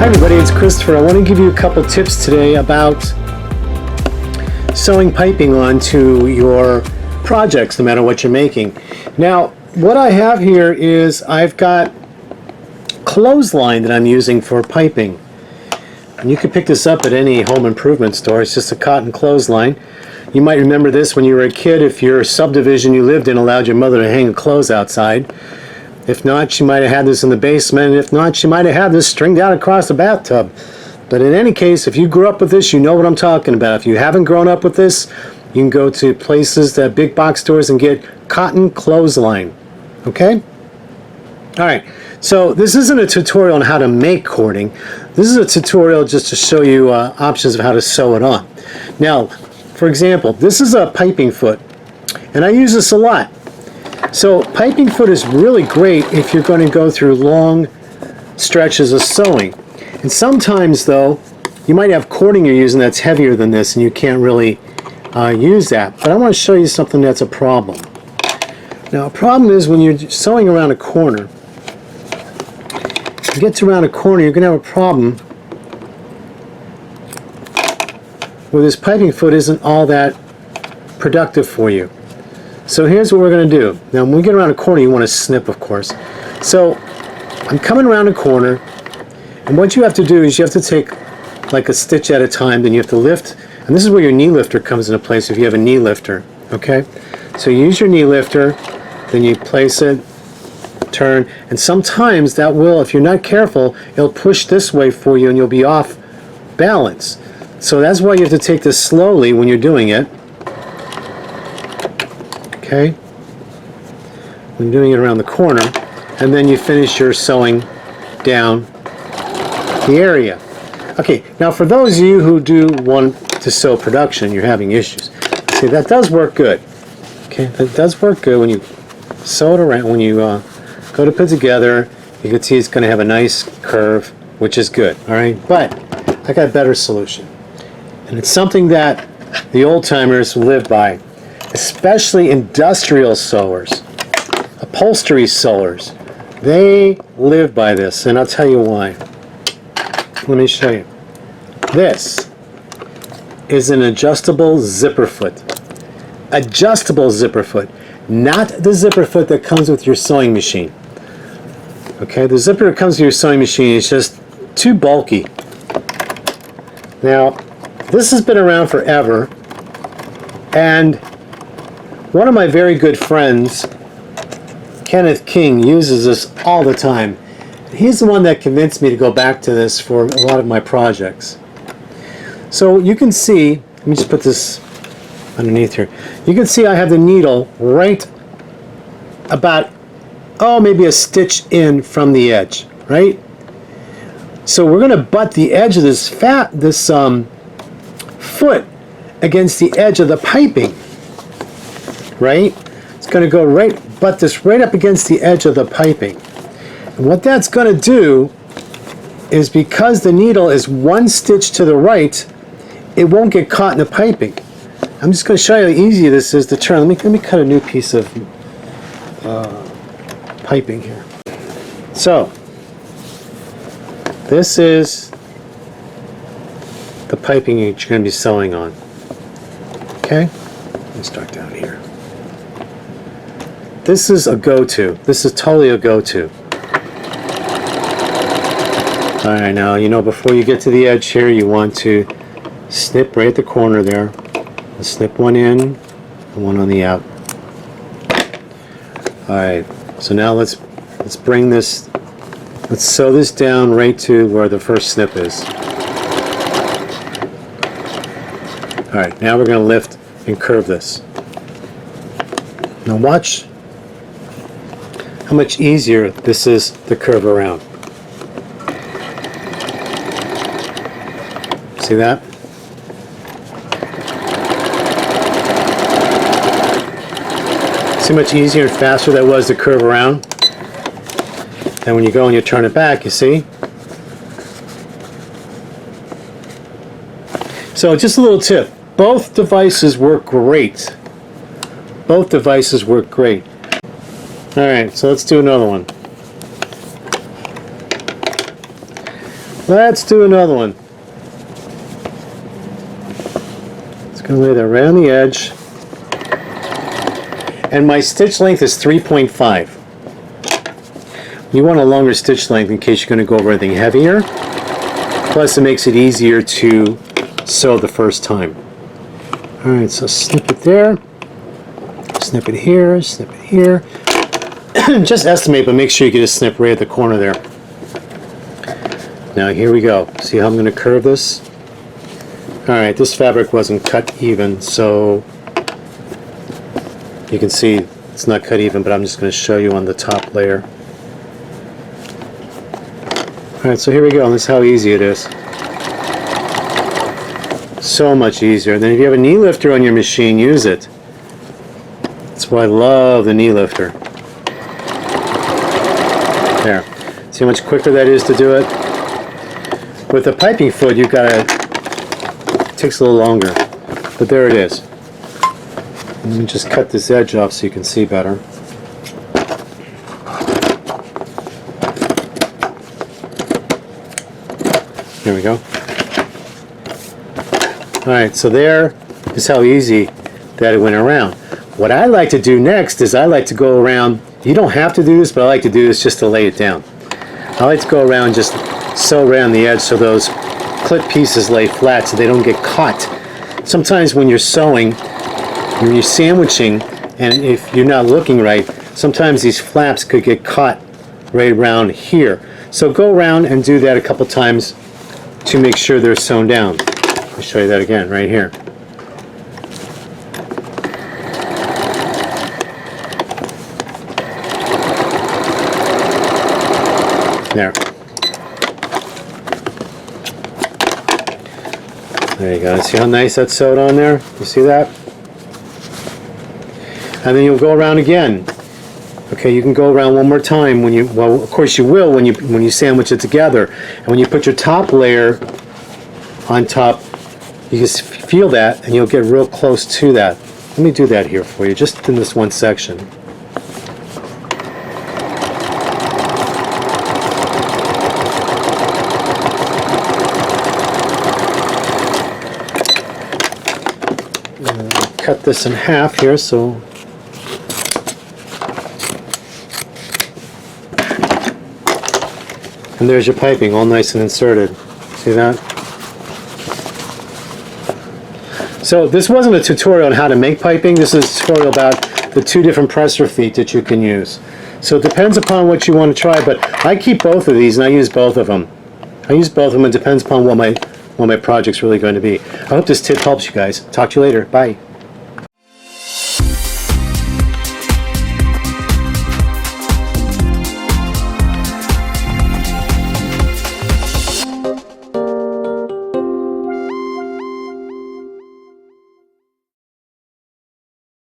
everybody, it's Christopher. I want to give you a couple tips today about sewing piping onto your projects, no matter what you're making. Now, what I have here is I've got clothesline that I'm using for piping. And you can pick this up at any home improvement store. It's just a cotton clothesline. You might remember this when you were a kid if your subdivision you lived in allowed your mother to hang clothes outside. If not, she might have had this in the basement. If not, she might have had this stringed out across the bathtub. But in any case, if you grew up with this, you know what I'm talking about. If you haven't grown up with this, you can go to places, that big box stores, and get cotton clothesline. Okay? Alright, so this isn't a tutorial on how to make cording. This is a tutorial just to show you options of how to sew it on. Now, for example, this is a piping foot, and I use this a lot. So piping foot is really great if you're going to go through long stretches of sewing. And sometimes, though, you might have cording you're using that's heavier than this, and you can't really use that. But I want to show you something that's a problem. Now, a problem is when you're sewing around a corner. If you get to around a corner, you're going to have a problem where this piping foot isn't all that productive for you. So here's what we're going to do. Now when we get around a corner, you want to snip, of course. So I'm coming around a corner, and what you have to do is you have to take like a stitch at a time, then you have to lift, and this is where your knee lifter comes into place if you have a knee lifter. Okay? So you use your knee lifter, then you place it, turn, and sometimes that will, if you're not careful, it'll push this way for you and you'll be off balance. So that's why you have to take this slowly when you're doing it. Okay, when you're doing it around the corner, and then you finish your sewing down the area. Okay, now for those of you who do want to sew production, you're having issues. See, that does work good. Okay, that does work good when you sew it around. When you go to put it together, you can see it's going to have a nice curve, which is good. All right, but I got a better solution, and it's something that the old timers live by. Especially industrial sewers, upholstery sewers, they live by this, and I'll tell you why. Let me show you. This is an adjustable zipper foot. Adjustable zipper foot, not the zipper foot that comes with your sewing machine. Okay, the zipper that comes with your sewing machine is just too bulky. Now, this has been around forever, and one of my very good friends, Kenneth King, uses this all the time. He's the one that convinced me to go back to this for a lot of my projects. So you can see, let me just put this underneath here. You can see I have the needle right about, maybe a stitch in from the edge, right? So we're going to butt the edge of this foot against the edge of the piping. Right? It's going to go butt this right up against the edge of the piping. And what that's going to do is, because the needle is one stitch to the right, it won't get caught in the piping. I'm just going to show you how easy this is to turn. Let me cut a new piece of piping here. So, this is the piping you're going to be sewing on. Okay? Let's start down here. This is a go-to. This is totally a go-to. Alright, now, before you get to the edge here, you want to snip right at the corner there. Snip one in and one on the out. Alright, so now let's bring this, let's sew this down right to where the first snip is. Alright, now we're going to lift and curve this. Now watch how much easier this is to curve around. See that? See how much easier and faster that was to curve around? And when you go and you turn it back, you see? So just a little tip. Both devices work great. Both devices work great. Alright, so let's do another one. Let's do another one. It's going to lay that right on the edge. And my stitch length is 3.5. You want a longer stitch length in case you're going to go over anything heavier. Plus it makes it easier to sew the first time. Alright, so snip it there. Snip it here, snip it here. Just estimate, but make sure you get a snip right at the corner there. Now here we go. See how I'm going to curve this? Alright, this fabric wasn't cut even, so you can see it's not cut even, but I'm just going to show you on the top layer. Alright, so here we go. This is how easy it is. So much easier. Then if you have a knee lifter on your machine, use it. That's why I love the knee lifter. There. See how much quicker that is to do it? With the piping foot, you've got to... It takes a little longer. But there it is. Let me just cut this edge off so you can see better. There we go. Alright, so there is how easy that it went around. What I like to do next is I like to go around, you don't have to do this, but I like to do this just to lay it down. I like to go around and just sew around the edge so those clip pieces lay flat so they don't get caught. Sometimes when you're sewing, when you're sandwiching, and if you're not looking right, sometimes these flaps could get caught right around here. So go around and do that a couple times to make sure they're sewn down. I'll show you that again right here. There. There you go. See how nice that's sewed on there? You see that? And then you'll go around again. Okay, you can go around one more time when you, well, of course you will when you sandwich it together. And when you put your top layer on top, you just feel that and you'll get real close to that. Let me do that here for you, just in this one section. Cut this in half here, so and there's your piping all nice and inserted. See that? So this wasn't a tutorial on how to make piping. This is a tutorial about the two different presser feet that you can use. So it depends upon what you want to try, but I keep both of these and I use both of them. I use both of them. It depends upon what my project's really going to be. I hope this tip helps you guys. Talk to you later. Bye.